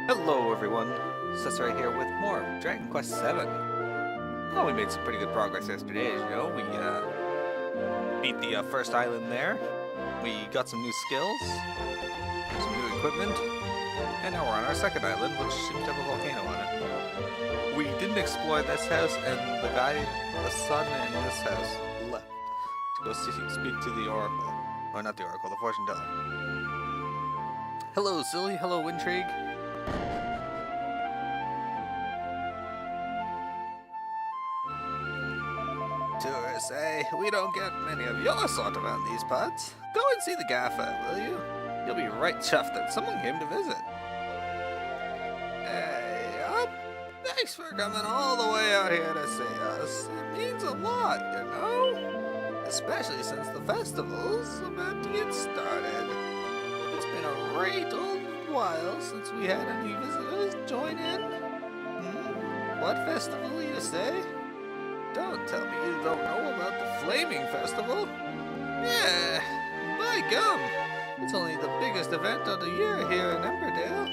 Hello everyone, Cesar here with more Dragon Quest VII. Oh, we made some pretty good progress yesterday, as you know. We beat the first island there. We got some new skills, some new equipment, and now we're on our second island, which seems to have a volcano on it. We didn't explore this house, and the guy, the son in this house, left to go speak to the Oracle. Or not the Oracle, the Fortune Teller. Hello, Silly. Hello, Intrigue. Tourists, eh? We don't get many of your sort around these parts. Go and see the gaffer, will you? You'll be right chuffed that someone came to visit. Hey, up! Thanks for coming all the way out here to see us. It means a lot, you know? Especially since the festival's about to get started. It's been a great old while since we had any visitors join in. What festival, you say? Don't tell me you don't know about the Flaming Festival. Yeah, by gum. It's only the biggest event of the year here in Emberdale.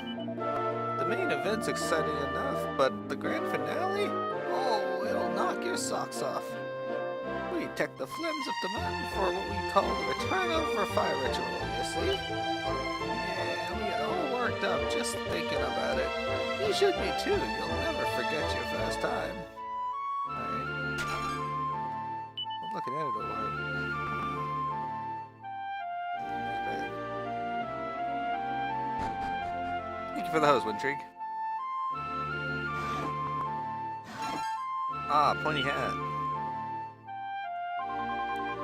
The main event's exciting enough, but the grand finale? Oh, it'll knock your socks off. We take the flames up the mountain for what we call the Return of our Fire Ritual, you see? Yeah, we get all worked up just thinking about it. You should be too. You'll never forget your first time. Looking at it a while. Thank you for the hose, Wintrigue. Ah, pointy hat.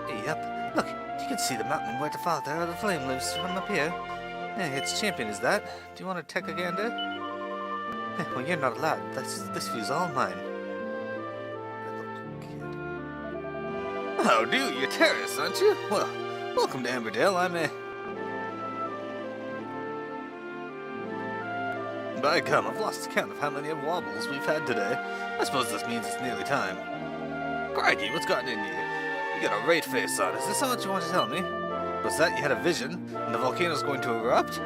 Hey, up. Look, you can see the mountain where the father of the flame lives from up here. Hey, its champion is that. Do you want to take a gander? Well, you're not allowed. This view's all mine. Oh, dude, you're terrorists, aren't you? Well, welcome to Emberdale. By gum, I've lost count of how many wobbles we've had today. I suppose this means it's nearly time. Crikey, what's gotten into you? You got a red face on. Is this how much you want to tell me? Was that you had a vision, and the volcano's going to erupt?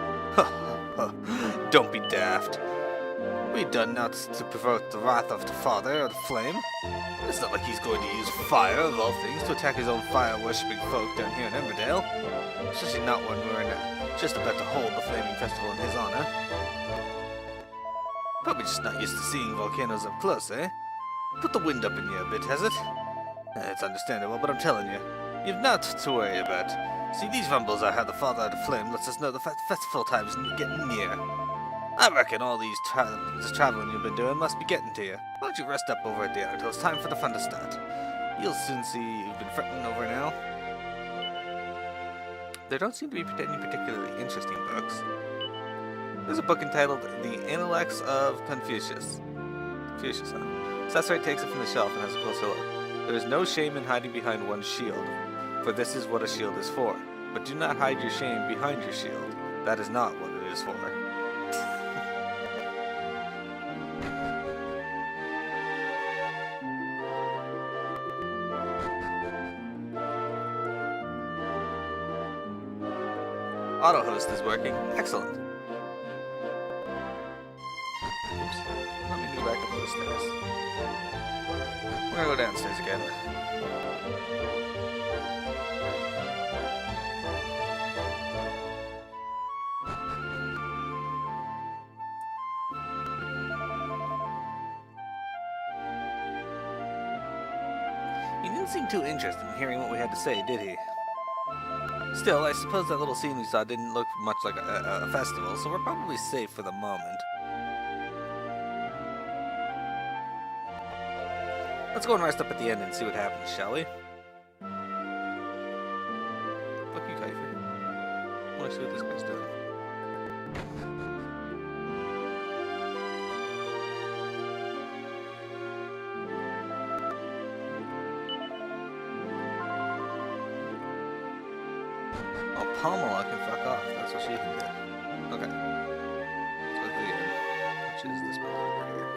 Don't be daft. We done not to provoke the wrath of the father of the flame. It's not like he's going to use fire, of all things, to attack his own fire-worshipping folk down here in Emberdale. Especially not when we're just about to hold the Flaming Festival in his honor. Probably just not used to seeing volcanoes up close, eh? Put the wind up in you a bit, has it? It's understandable, but I'm telling you, you've not to worry about. See, these rumbles are how the father of the flame lets us know the festival time's getting near. I reckon all this traveling you've been doing must be getting to you. Why don't you rest up over at the inn until it's time for the fun to start? You'll soon see you've been fretting over now. There don't seem to be any particularly interesting books. There's a book entitled The Intellects of Confucius. Confucius, huh? Cesar takes it from the shelf and has a closer look. There is no shame in hiding behind one's shield, for this is what a shield is for. But do not hide your shame behind your shield. That is not what it is for. Auto host is working. Excellent. Oops. Let me go back up those stairs. We're gonna go downstairs again. He didn't seem too interested in hearing what we had to say, did he? Still, I suppose that little scene we saw didn't look much like a festival, so we're probably safe for the moment. Let's go and rest up at the end and see what happens, shall we? Fuck you, Kiefer. I want to see what this guy's doing. Pamela can fuck off. That's what she can do. Okay. Let's go to the end. Which is this building over here.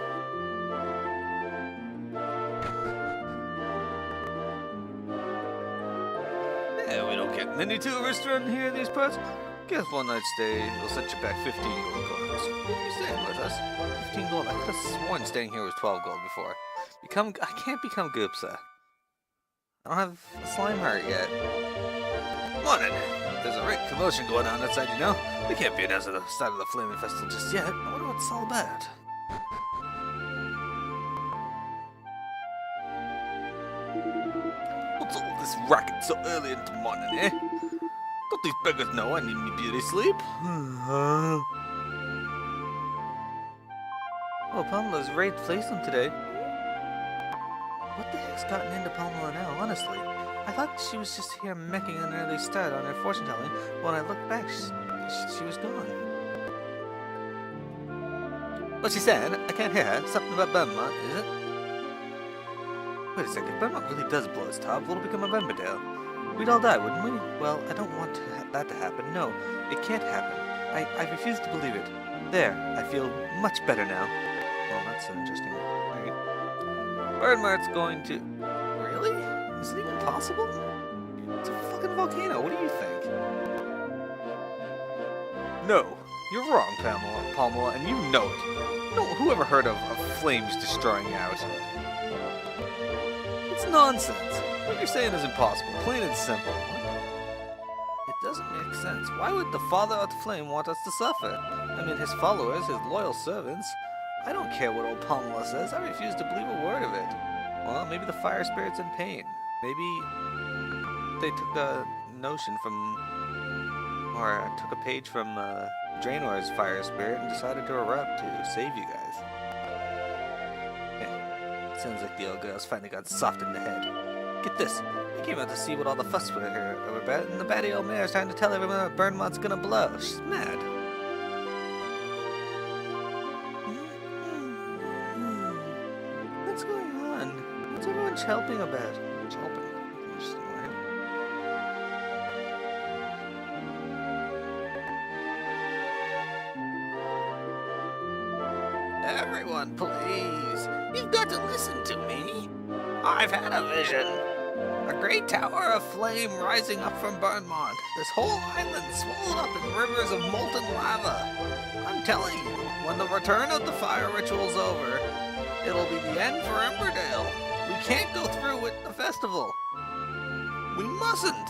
Yeah, we don't get many tourists around here in these parts. Guess one night stay will set you back 15 gold coins. What are you staying with us? 15 gold? I could have sworn staying here was 12 gold before. I can't become Goopsa. I don't have a slime heart yet. Morning! There's a great commotion going on outside, you know? We can't be announced at the start of the Flaming Festival just yet. I wonder what it's all about. What's all this racket so early in the morning, eh? Don't these beggars know I need me beauty sleep? Oh, Pamela's raid placed them today. What the heck's gotten into Pamela now, honestly? I thought she was just here making an early start on her fortune telling. When I looked back, she was gone. What she said? I can't hear her. Something about Bermont, is it? Wait a second. If Bermont really does blow its top, what'll become of Emberdale? We'd all die, wouldn't we? Well, I don't want that to happen. No, it can't happen. I refuse to believe it. There, I feel much better now. Well, that's interesting. Right. Bermont's going to... Really? Is it even possible? It's a fucking volcano. What do you think? No, you're wrong, Pamela, and you know it. No, who ever heard of flames destroying out? It's nonsense. What you're saying is impossible, plain and simple. It doesn't make sense. Why would the Father of the Flame want us to suffer? I mean, his followers, his loyal servants. I don't care what old Pamela says. I refuse to believe a word of it. Well, maybe the fire spirit's in pain. Maybe they took a notion from, or took a page from Draenor's fire spirit and decided to erupt to save you guys. Hey, sounds like the old girl's finally got soft in the head. Get this, I came out to see what all the fuss was here about, and the batty old mare's trying to tell everyone that Bermont's gonna blow. She's mad. What's going on? What's everyone helping about? Helping? Interesting word. Everyone, please. You've got to listen to me. I've had a vision. A great tower of flame rising up from Bermont. This whole island swallowed up in rivers of molten lava. I'm telling you, when the return of the fire ritual's over, it'll be the end for Emberdale. We can't go through with the festival. We mustn't.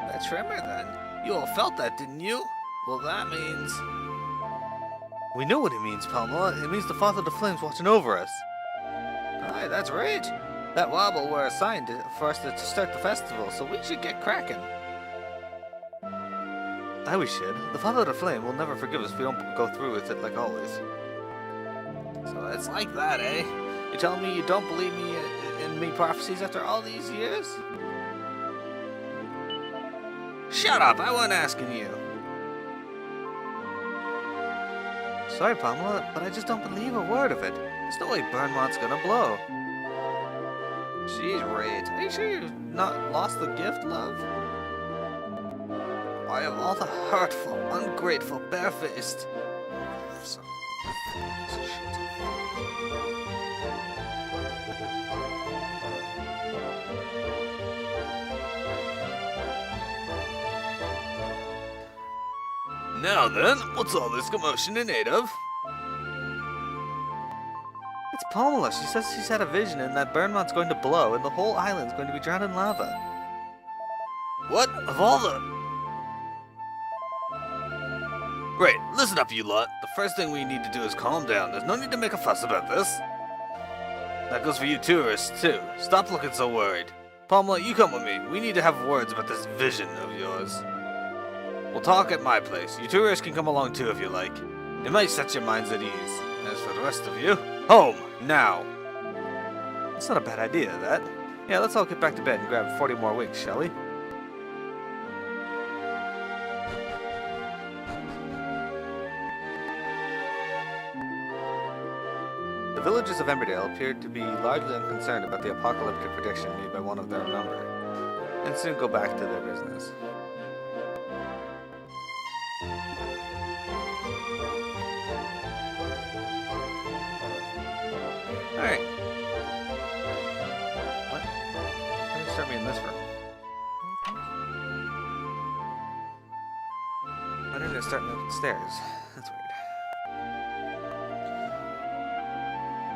That tremor, then. You all felt that, didn't you? Well, that means... We know what it means, Pamela. It means the Father of the Flame's watching over us. Aye, that's right. That wobble were assigned for us to start the festival, so we should get cracking. Aye, we should. The Father of the Flame will never forgive us if we don't go through with it like always. So it's like that, eh? You're telling me you don't believe me in me prophecies after all these years? Shut up! I wasn't asking you. Sorry, Pamela, but I just don't believe a word of it. There's no way Bermont's gonna blow. Jeez, Raid. Are you sure you've not lost the gift, love? Why, of all the hurtful, ungrateful, barefaced... Now then, what's all this commotion in aid of? It's Pamela. She says she's had a vision and that Bermont's going to blow and the whole island's going to be drowned in lava. What? Of all the... Right, listen up, you lot. The first thing we need to do is calm down. There's no need to make a fuss about this. That goes for you tourists, too. Stop looking so worried. Pamela, you come with me. We need to have words about this vision of yours. We'll talk at my place. You tourists can come along too if you like. It might set your minds at ease. As for the rest of you, home, now! That's not a bad idea, that. Yeah, let's all get back to bed and grab 40 more winks, shall we? The villagers of Emberdale appeared to be largely unconcerned about the apocalyptic prediction made by one of their number, and soon go back to their business. Alright. start me in this room. Why didn't it start me upstairs? That's weird.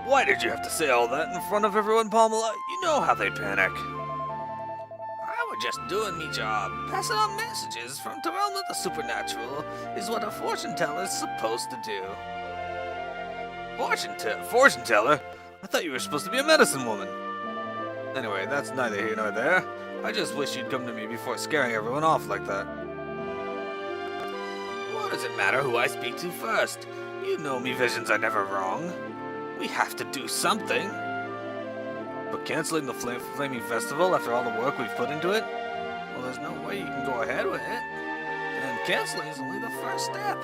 Why did you have to say all that in front of everyone, Pamela? You know how they panic. I was just doing me job. Passing on messages from the realm of the supernatural is what a fortune teller is supposed to do. Fortune teller? I thought you were supposed to be a medicine woman. Anyway, that's neither here nor there. I just wish you'd come to me before scaring everyone off like that. What does it matter who I speak to first? You know me visions are never wrong. We have to do something. But canceling the Flaming Festival after all the work we've put into it? Well, there's no way you can go ahead with it. And canceling is only the first step.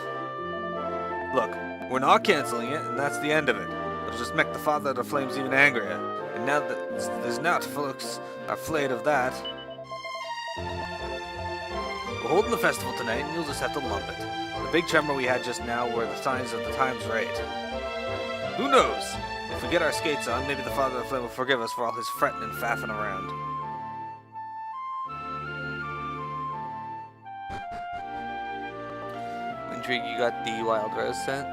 Look, we're not canceling it, and that's the end of it. It'll just make the Father of the Flames even angrier. And now that there's not folks are flayed of that. We're holding the festival tonight, and you'll just have to lump it. The big tremor we had just now were the signs of the time's right. Who knows? If we get our skates on, maybe the Father of the Flame will forgive us for all his fretting and faffing around. Intrigue, you got the Wild Rose set?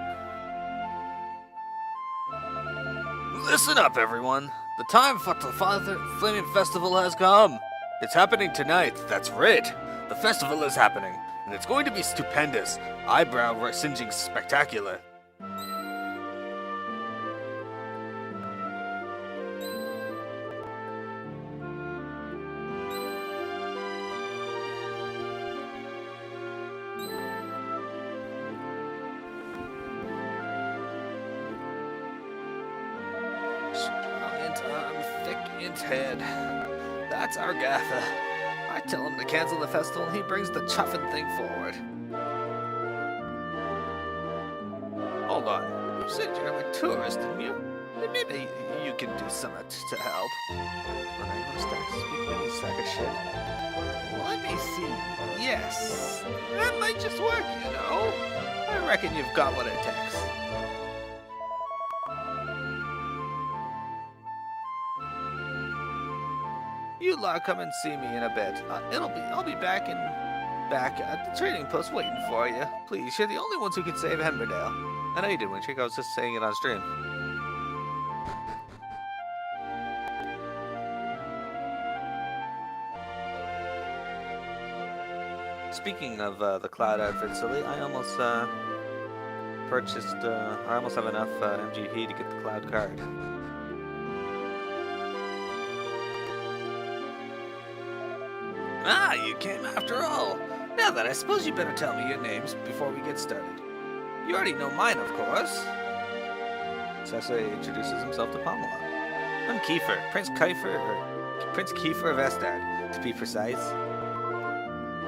Listen up, everyone! The time for the Father Flaming Festival has come! It's happening tonight, that's right! The festival is happening, and it's going to be stupendous, eyebrow-singeing spectacular. Head. That's our gaffer. I tell him to cancel the festival and he brings the chuffing thing forward. Hold on. You said you're a tourist, didn't you? Maybe you can do something to help. When are you gonna start speaking, you sack of shit? Let me see. Yes. That might just work, you know. I reckon you've got what it takes. You lot come and see me in a bit. I'll be back at the trading post waiting for you. Please, you're the only ones who can save Emberdale. I know you did, Wintrick. I was just saying it on stream. Speaking of the cloud outfit, silly, I almost purchased. I almost have enough MGP to get the cloud card. Ah, you came after all. Now then, I suppose you better tell me your names before we get started. You already know mine, of course. Sessa introduces himself to Pamela. I'm Kiefer, Prince Kiefer of Estad, to be precise.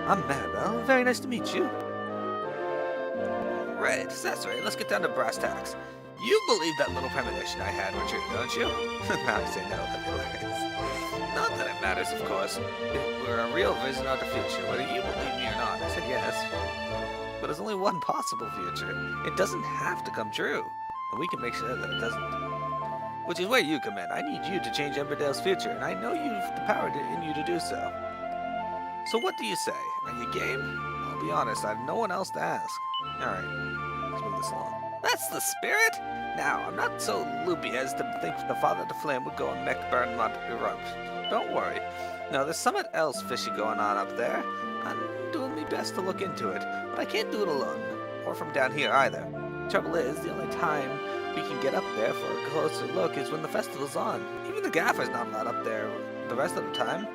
I'm Maribel. Very nice to meet you. Right, that's right. Let's get down to brass tacks. You believe that little premonition I had, Richard, don't you? Now I say no, that'd be hilarious. Not that it matters, of course. We're a real vision of the future, whether you believe me or not. I said yes. But there's only one possible future. It doesn't have to come true. And we can make sure that it doesn't. Which is where you come in. I need you to change Emberdale's future, and I know you've the power in you to do so. So what do you say? Are you game? I'll be honest, I have no one else to ask. Alright, let's move this along. That's the spirit? Now, I'm not so loopy as to think the Father of the Flame would go and make Burnmont erupt. Don't worry. No, there's something else fishy going on up there. I'm doing my best to look into it, but I can't do it alone, or from down here either. Trouble is, the only time we can get up there for a closer look is when the festival's on. Even the gaffer's not allowed up there the rest of the time.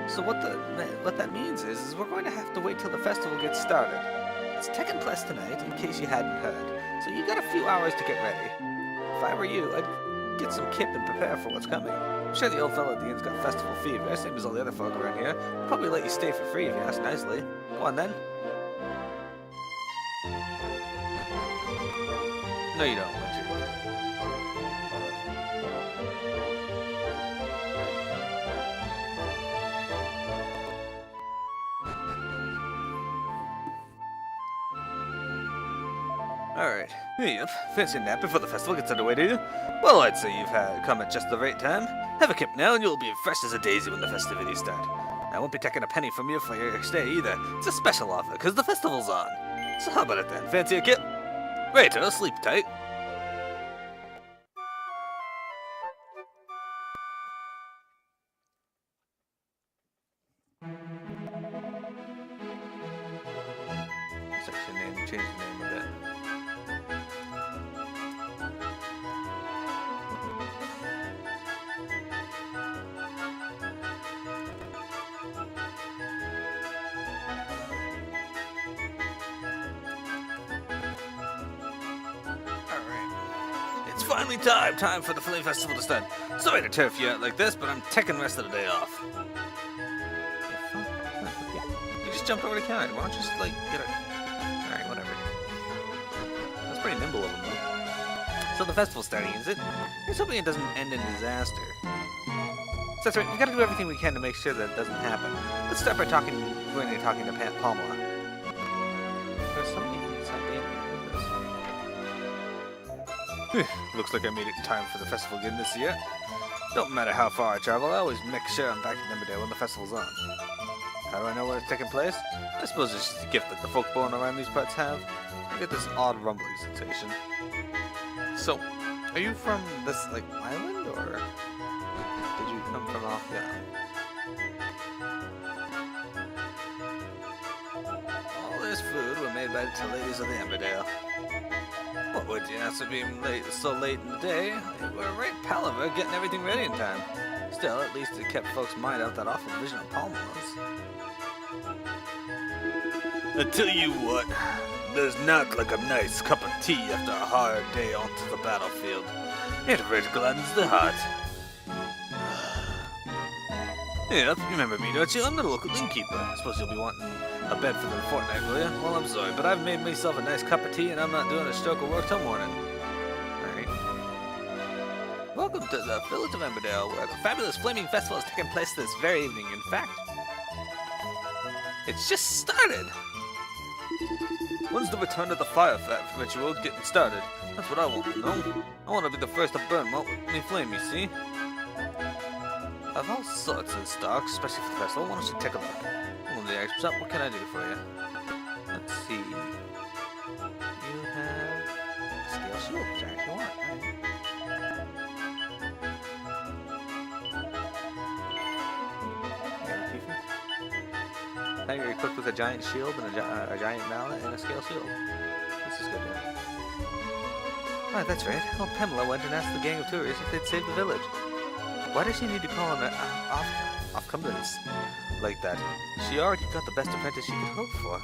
So what that means is we're going to have to wait till the festival gets started. It's taking place tonight, in case you hadn't heard, so you got a few hours to get ready. If I were you, I'd get some kip and prepare for what's coming. I'm sure the old fellow at the inn's got festival fever, same as all the other folk around here. I'll probably let you stay for free if you ask nicely. Go on then. No, you don't, Winter. Alright. Yep. Fancy a nap before the festival gets underway, do you? Well, I'd say you've come at just the right time. Have a kip now, and you'll be fresh as a daisy when the festivities start. I won't be taking a penny from you for your stay either. It's a special offer, because the festival's on. So how about it then? Fancy a kip? Righto, sleep tight. Section name, change the name of it. It's finally time for the Flame Festival to start. Sorry to turf you out like this, but I'm taking the rest of the day off. You just jumped over the counter. Why don't you just, like, get it? Alright, whatever. That's pretty nimble of him, though. So the festival's starting, is it? Here's hoping it doesn't end in disaster. So that's right, we gotta do everything we can to make sure that it doesn't happen. Let's start by talking to Pamela. There's something inside the Looks like I made it in time for the festival again this year. Don't matter how far I travel, I always make sure I'm back in Emberdale when the festival's on. How do I know when it's taking place? I suppose it's just a gift that the folk born around these parts have. I get this odd rumbling sensation. So, are you from this, like, island, or did you come from off the island? All this food were made by the ladies of the Emberdale. What would you ask for being so late in the day? We were right palaver getting everything ready in time. Still, at least it kept folks' mind out that awful vision of palm ones. I tell you what, there's not like a nice cup of tea after a hard day onto the battlefield. It really gladdens the heart. Yeah, you remember me, don't you? I'm the local innkeeper. I suppose you'll be wanting a bed for the fortnight, will you? Well, I'm sorry, but I've made myself a nice cup of tea and I'm not doing a stroke of work till morning. Alright. Welcome to the village of Emberdale, where the fabulous Flaming Festival is taking place this very evening. In fact, it's just started! When's the return of the fire ritual getting started? That's what I want to know. I want to be the first to burn my flame, you see? I have all sorts in stock, especially for the festival. Why don't you take a look? Well, the extra what can I do for you? Let's see. You have a scale shield, which I actually want, right? Now you're equipped with a giant shield and a giant mallet and a scale shield. This is good. Ah, that's right. Well, Pamela went and asked the gang of tourists if they'd save the village. Why does she need to call him off-combinance like that? She already got the best apprentice she could hope for.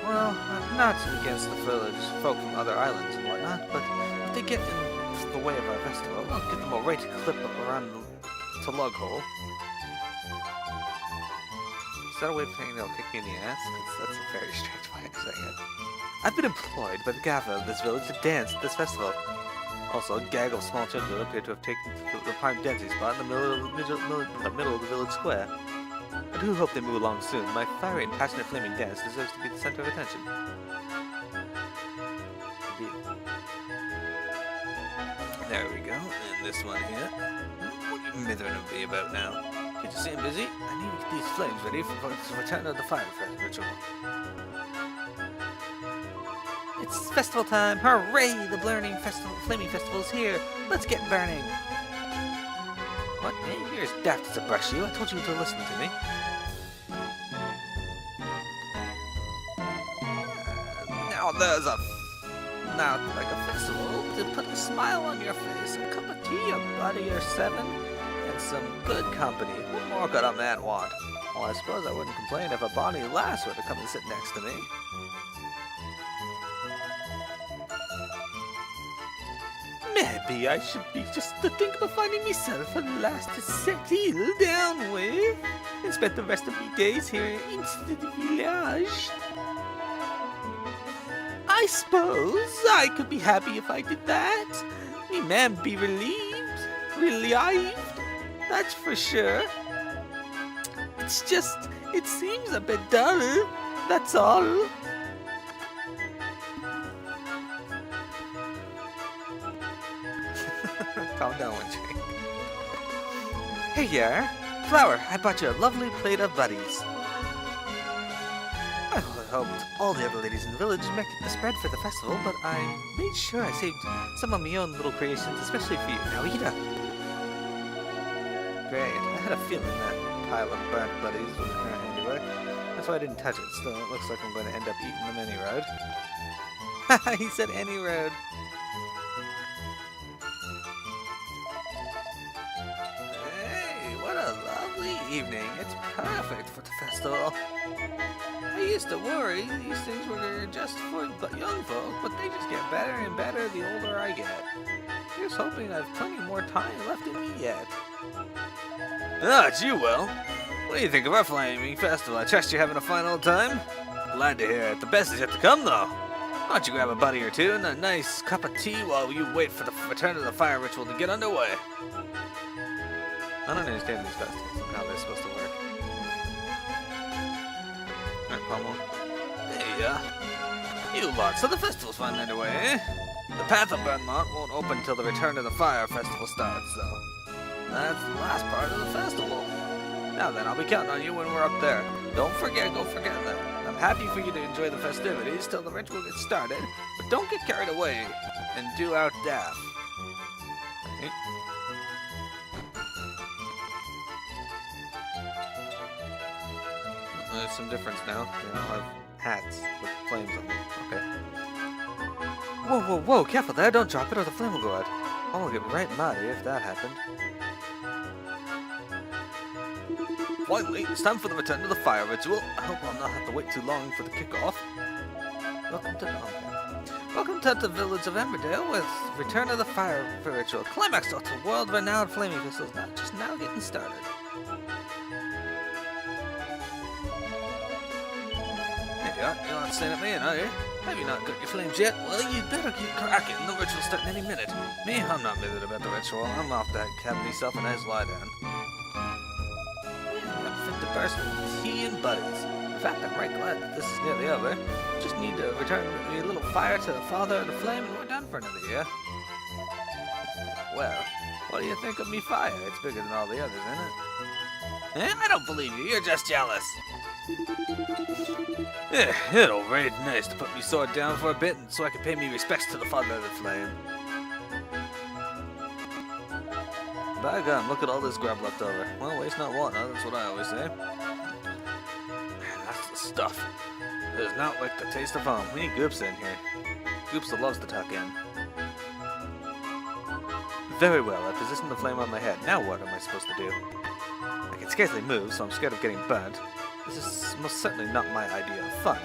Well, not against the village folk from other islands and whatnot, but if they get in the way of our festival, I'll get them a right clip around to lug hole. Is that a way of saying they'll kick me in the ass? Because that's a very strange way of saying it. I've been employed by the gaffer of this village to dance at this festival. Also, a gaggle of small children appear to have taken the prime dancing spot in the middle of the village square. I do hope they move along soon. My fiery and passionate flaming dance deserves to be the center of attention. Indeed. There we go. And this one here. What are you mithering of me about now? Did you see I'm busy? I need to get these flames ready for the return of the fire ritual. It's festival time! Hooray! The Flaming Festival's here! Let's get burning! What? Hey, you're as daft as a brush, you. I told you to listen to me. Now, like a festival, to put a smile on your face, a cup of tea, a buddy or seven, and some good company. What more could a man want? Well, I suppose I wouldn't complain if a bonny lass were to come and sit next to me. Maybe I should be just to think of finding myself a lass to settle down with and spend the rest of my days here in the village. I suppose I could be happy if I did that. Me man be relieved, that's for sure. It's just, it seems a bit dull, that's all. Calm down, Winching. Here you are. Flower, I bought you a lovely plate of buddies. I hoped all the other ladies in the village make the spread for the festival, but I made sure I saved some of my own little creations, especially for you. Now eat up. Great. I had a feeling that pile of burnt buddies was her handiwork. That's why I didn't touch it. Still, it looks like I'm going to end up eating them any road. Haha, he said any road. Hey, what a lovely evening. It's perfect for the festival. I used to worry these things were just for young folk, but they just get better and better the older I get. Here's hoping I've plenty more time left in me yet. Ah, it's you, Will. What do you think of our flaming festival? I trust you're having a fine old time? Glad to hear it. The best is yet to come, though. Why don't you grab a buddy or two and a nice cup of tea while you wait for the return of the fire ritual to get underway? I don't understand these festivals and how they're supposed to work. Alright, Pommel. Hey, you lot, so the festival's finally underway, eh? The path of Burnmont won't open until the return of the fire festival starts, so that's the last part of the festival. Now then, I'll be counting on you when we're up there. Don't forget that. I'm happy for you to enjoy the festivities till the ritual gets started, but don't get carried away and do out daft. There's some difference now. They all have hats with flames on them. Okay. Whoa, careful there, don't drop it or the flame will go out. I'll get right muddy if that happened. Finally, it's time for the return to the fire ritual. I hope I'll not have to wait too long for the kickoff. Welcome to the village of Emberdale with return of the fire ritual. Climax to world-renowned flaming pistols just now getting started. You're not staring at me, are you? Have you not got your flames yet? Well, you'd better keep cracking. The ritual's starting any minute. Me, I'm not bothered about the ritual. I'm off to have myself a nice lie down. I'm fit to burst with tea and buddies. In fact, I'm right glad that this is nearly over. Just need to return a little fire to the father of the flame and we're done for another year. Well, what do you think of me fire? It's bigger than all the others, isn't it? Eh? I don't believe you. You're just jealous. Yeah, it'll very nice to put me sword down for a bit and so I can pay me respects to the father of the flame. By gum, look at all this grub left over. Well, waste not want, huh? That's what I always say. Man, that's the stuff. There's not like the taste of home. We need Goops in here. Goops loves to tuck in. Very well, I positioned the flame on my head. Now what am I supposed to do? I can scarcely move, so I'm scared of getting burnt. This is most certainly not my idea of fun.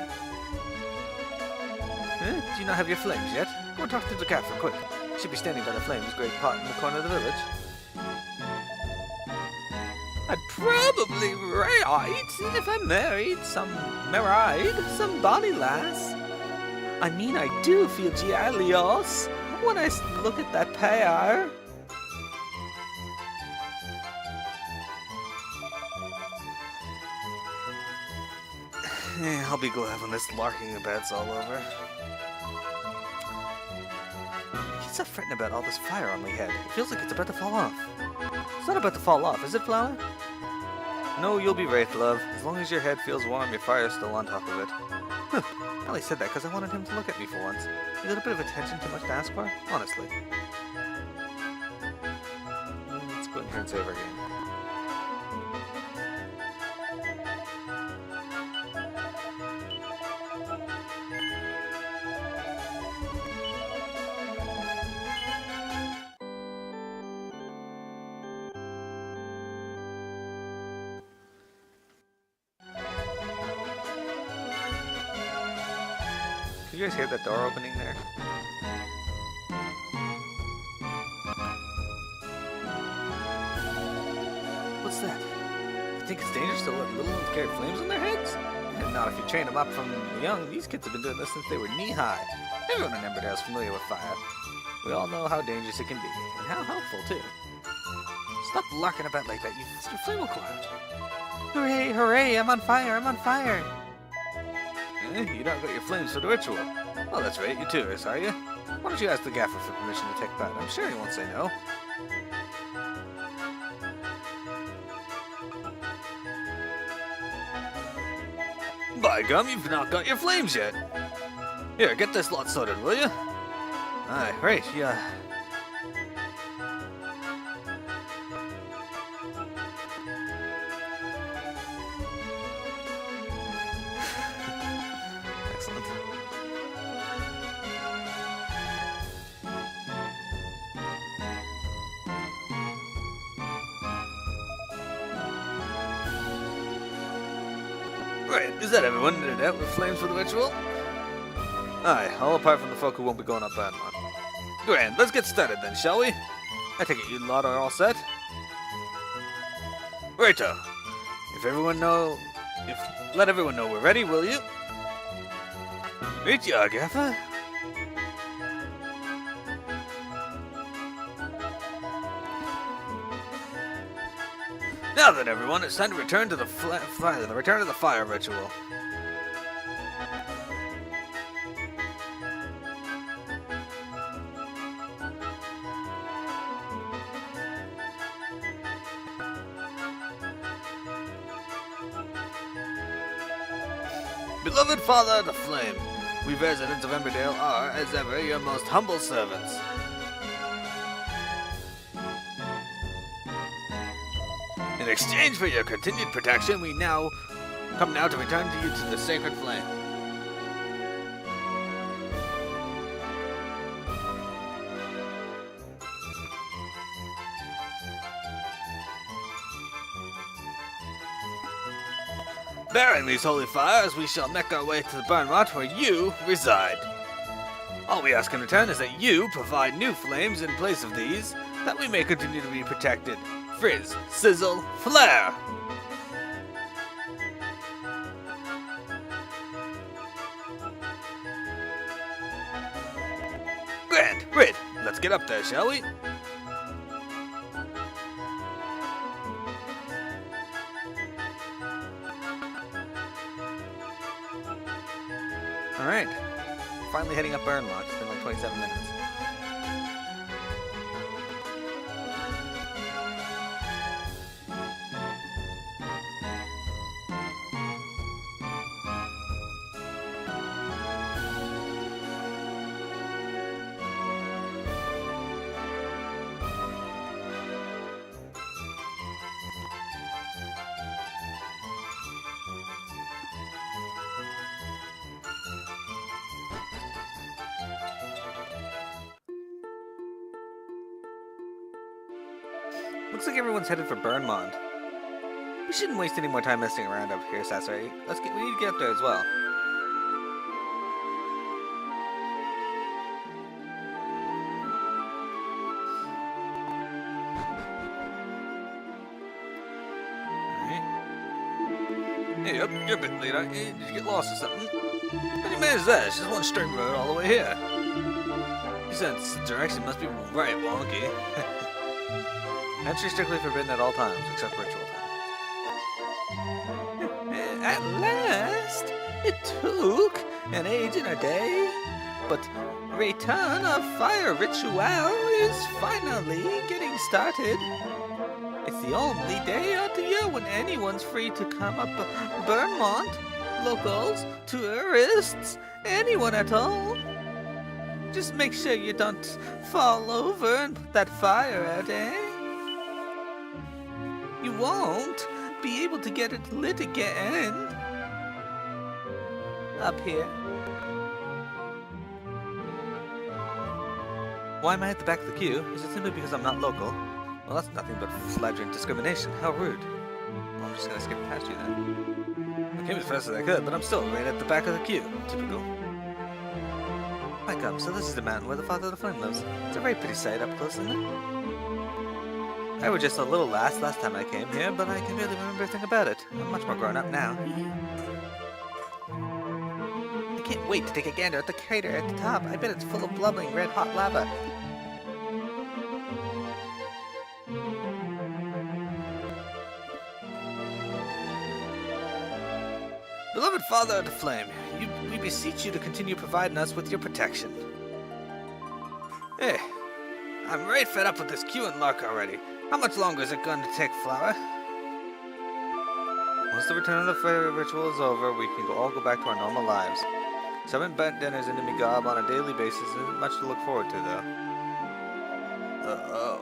Do you not have your flames yet? Go and talk to the Gaffer, quick. He should be standing by the flames, great pot in the corner of the village. I'd probably right if I married some bonny lass. I mean, I do feel jealous when I look at that pair. I'll be glad when this larking about's all over. He's not fretting about all this fire on my head. It feels like it's about to fall off. It's not about to fall off, is it, Flower? No, you'll be right, love. As long as your head feels warm, your fire's still on top of it. I only said that because I wanted him to look at me for once. Is it a bit of attention too much to ask for? Honestly. Let's go in here and save our game. Can you guys hear that door opening there? What's that? You think it's dangerous to let little ones carry flames on their heads? And not if you train them up from young. These kids have been doing this since they were knee-high. Everyone in Emberdale is familiar with fire. We all know how dangerous it can be, and how helpful, too. Stop larking about like that, your flame will go out. Hooray, hooray, I'm on fire, I'm on fire! You don't got your flames for the ritual. Oh, that's right, you're tourists, are you? Why don't you ask the Gaffer for permission to take part? I'm sure he won't say no. By gum, you've not got your flames yet. Here, get this lot sorted, will you? Aye, right, yeah. Excellent. Right, is that everyone knitted out with flames for the ritual? Aye, all apart from the folk who won't be going up Badmont. Grand, let's get started then, shall we? I take it you lot are all set? Righto. Let everyone know we're ready, will you? Right ya, Gaffer. Now then, everyone, it's time to return to the fire ritual. Beloved Father of the Flame, we residents of Emberdale are, as ever, your most humble servants. In exchange for your continued protection, we come now to return to you to the sacred flame. Bearing these holy fires, we shall make our way to the Burnmont where you reside. All we ask in return is that you provide new flames in place of these, that we may continue to be protected. Frizz, sizzle, flare! Grand, Rid, let's get up there, shall we? Alright, finally heading up Burnmont. It's been like 27 minutes. Looks like everyone's headed for Burnmont. We shouldn't waste any more time messing around up here, Sassari. We need to get up there as well. Alright. Hey, you're a bit late, aren't you? Did you get lost or something? How do you manage that? It's just one straight road all the way here. You sense the direction must be right wonky. Entry strictly forbidden at all times, except ritual time. At last! It took an age and a day, but return of fire ritual is finally getting started. It's the only day of the year when anyone's free to come up Burnmont. Locals, tourists, anyone at all. Just make sure you don't fall over and put that fire out, eh? You won't be able to get it lit again. Up here. Why am I at the back of the queue? Is it simply because I'm not local? Well, that's nothing but flagrant discrimination. How rude. Well, I'm just gonna skip past you then. I came as fast as I could, but I'm still right at the back of the queue. Typical. My God, so this is the mountain where the Father of the Flame lives. It's a very pretty sight up close, isn't it? I was just a little last time I came here, but I can barely remember a thing about it. I'm much more grown up now. I can't wait to take a gander at the crater at the top. I bet it's full of bubbling red-hot lava. Beloved Father of the Flame, we beseech you to continue providing us with your protection. Hey, I'm right fed up with this queue and lark already. How much longer is it going to take, Flower? Once the return of the fire ritual is over, we can all go back to our normal lives. 7 bent dinners into Migob on a daily basis isn't much to look forward to, though.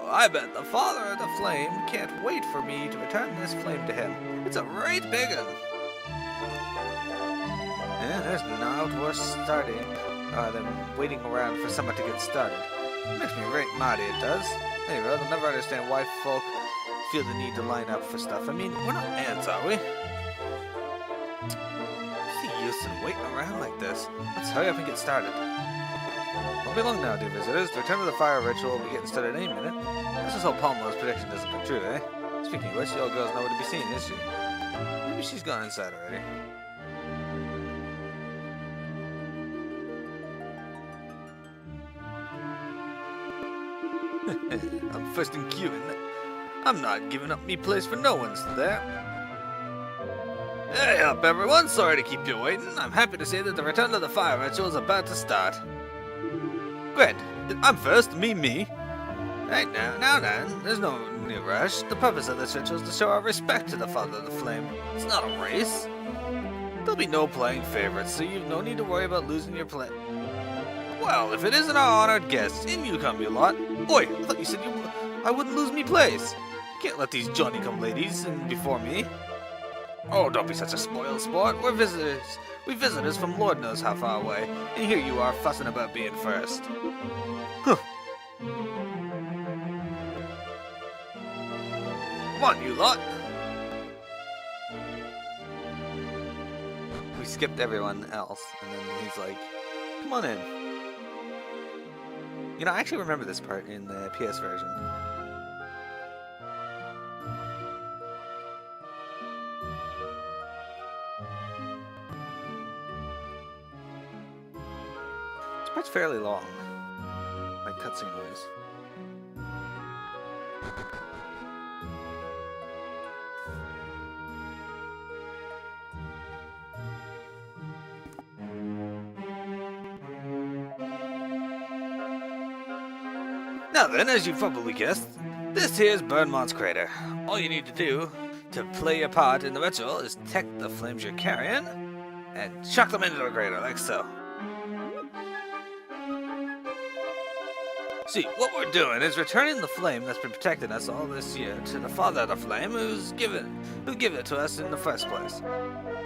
I bet the father of the flame can't wait for me to return this flame to him. It's a right big one. Yeah, there's not worse starting than waiting around for someone to get started. It makes me right mighty, it does. Anyway, I'll never understand why folk feel the need to line up for stuff. I mean, we're not ants, are we? What's the use in waiting around like this? Let's hurry up and get started. Won't be long now, dear visitors. The return of the fire ritual will be getting started any minute. Let's just hope Palmer's prediction doesn't come true, eh? Speaking of which, the old girl's nowhere to be seen, is she? Maybe she's gone inside already. I'm first in queue, and I'm not giving up me place for no one's there. Hey up, everyone. Sorry to keep you waiting. I'm happy to say that the return of the fire ritual is about to start. Great. I'm first. Me. Right now then. There's no new rush. The purpose of this ritual is to show our respect to the Father of the Flame. It's not a race. There'll be no playing favorites, so you've no need to worry about losing your play. Well, if it isn't our honored guests, in you come, you lot. Oi, I thought you said I wouldn't lose me place. Can't let these Johnny-come-ladies in before me. Oh, don't be such a spoiled sport. We're visitors. We visitors from Lord knows how far away, and here you are fussing about being first. Huh. Come on, you lot. We skipped everyone else, and then he's like, come on in. You know, I actually remember this part in the PS version. This part's fairly long. Like cutscene noise. Now then, as you've probably guessed, this here's Burnmont's crater. All you need to do to play your part in the ritual is take the flames you're carrying and chuck them into the crater, like so. See, what we're doing is returning the flame that's been protecting us all this year to the Father of the Flame who gave it to us in the first place.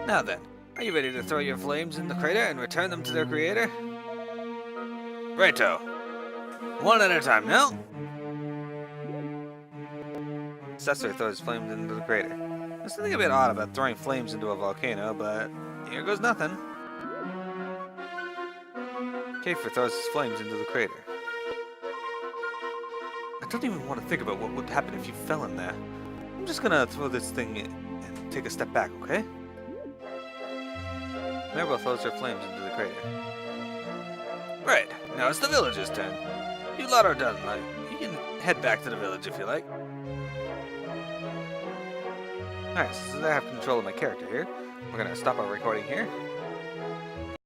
Now then, are you ready to throw your flames in the crater and return them to their creator? Righto. One at a time now. Cesar throws flames into the crater. There's something a bit odd about throwing flames into a volcano, but here goes nothing. Kafer throws his flames into the crater. I don't even want to think about what would happen if you fell in there. I'm just gonna throw this thing in and take a step back, okay? Maribel throws her flames into the crater. Right, now it's the village's turn. You lot are done, like, you can head back to the village if you like. Alright, so I have control of my character here. We're gonna stop our recording here.